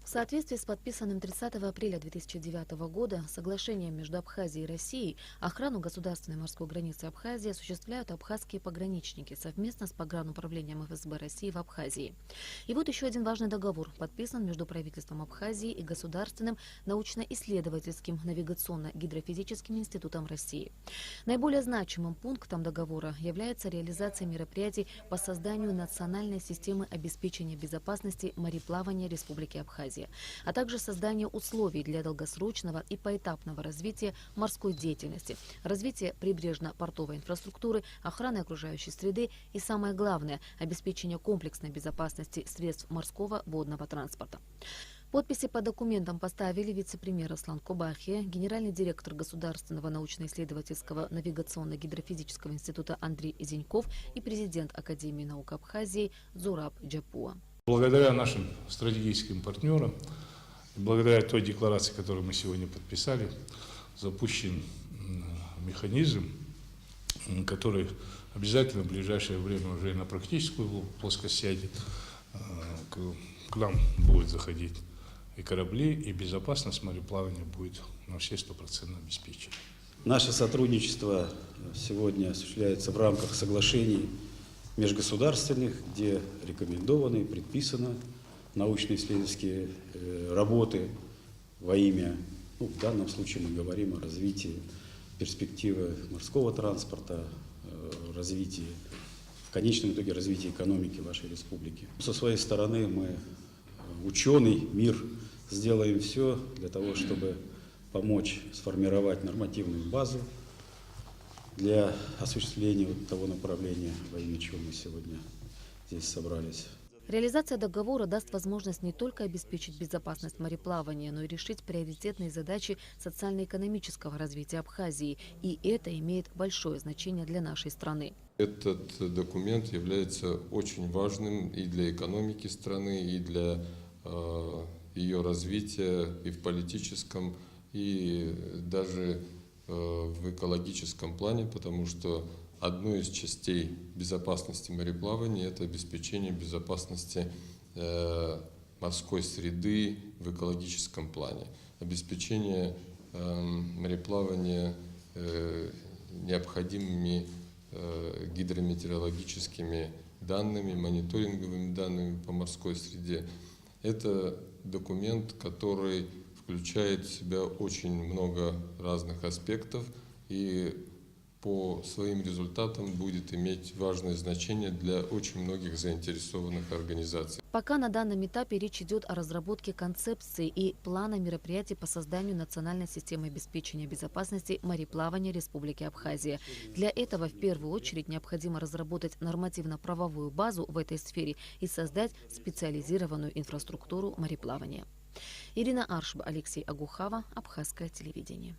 В соответствии с подписанным 30 апреля 2009 года соглашением между Абхазией и Россией охрану государственной морской границы Абхазии осуществляют абхазские пограничники совместно с Погрануправлением ФСБ России в Абхазии. И вот еще один важный договор подписан между правительством Абхазии и Государственным научно-исследовательским навигационно-гидрофизическим институтом России. Наиболее значимым пунктом договора является реализация мероприятий по созданию национальной системы обеспечения безопасности мореплавания Республики Абхазия, а также создание условий для долгосрочного и поэтапного развития морской деятельности, развития прибрежно-портовой инфраструктуры, охраны окружающей среды и, самое главное, обеспечения комплексной безопасности средств морского водного транспорта. Подписи по документам поставили вице-премьер Аслан Кобахи, генеральный директор Государственного научно-исследовательского навигационно-гидрофизического института Андрей Изеньков и президент Академии наук Абхазии Зураб Джапуа. Благодаря нашим стратегическим партнерам, благодаря той декларации, которую мы сегодня подписали, запущен механизм, который обязательно в ближайшее время уже на практическую плоскость сядет. К нам будут заходить и корабли, и безопасность мореплавания будет на все 100% обеспечена. Наше сотрудничество сегодня осуществляется в рамках соглашений межгосударственных, где рекомендованы, предписаны научно-исследовательские работы во имя, в данном случае мы говорим о развитии перспективы морского транспорта, развитии, в конечном итоге развитии экономики вашей республики. Со своей стороны мы, ученый мир, сделаем все для того, чтобы помочь сформировать нормативную базу для осуществления того направления, во имя чего мы сегодня здесь собрались. Реализация договора даст возможность не только обеспечить безопасность мореплавания, но и решить приоритетные задачи социально-экономического развития Абхазии. И это имеет большое значение для нашей страны. Этот документ является очень важным и для экономики страны, и для ее развития и в политическом, и даже в экологическом плане, потому что одной из частей безопасности мореплавания – это обеспечение безопасности морской среды в экологическом плане, обеспечение мореплавания необходимыми гидрометеорологическими данными, мониторинговыми данными по морской среде. Это документ, который включает в себя очень много разных аспектов и по своим результатам будет иметь важное значение для очень многих заинтересованных организаций. Пока на данном этапе речь идет о разработке концепции и плана мероприятий по созданию национальной системы обеспечения безопасности мореплавания Республики Абхазия. Для этого в первую очередь необходимо разработать нормативно-правовую базу в этой сфере и создать специализированную инфраструктуру мореплавания. Ирина Аршба, Алексей Агухава, Абхазское телевидение.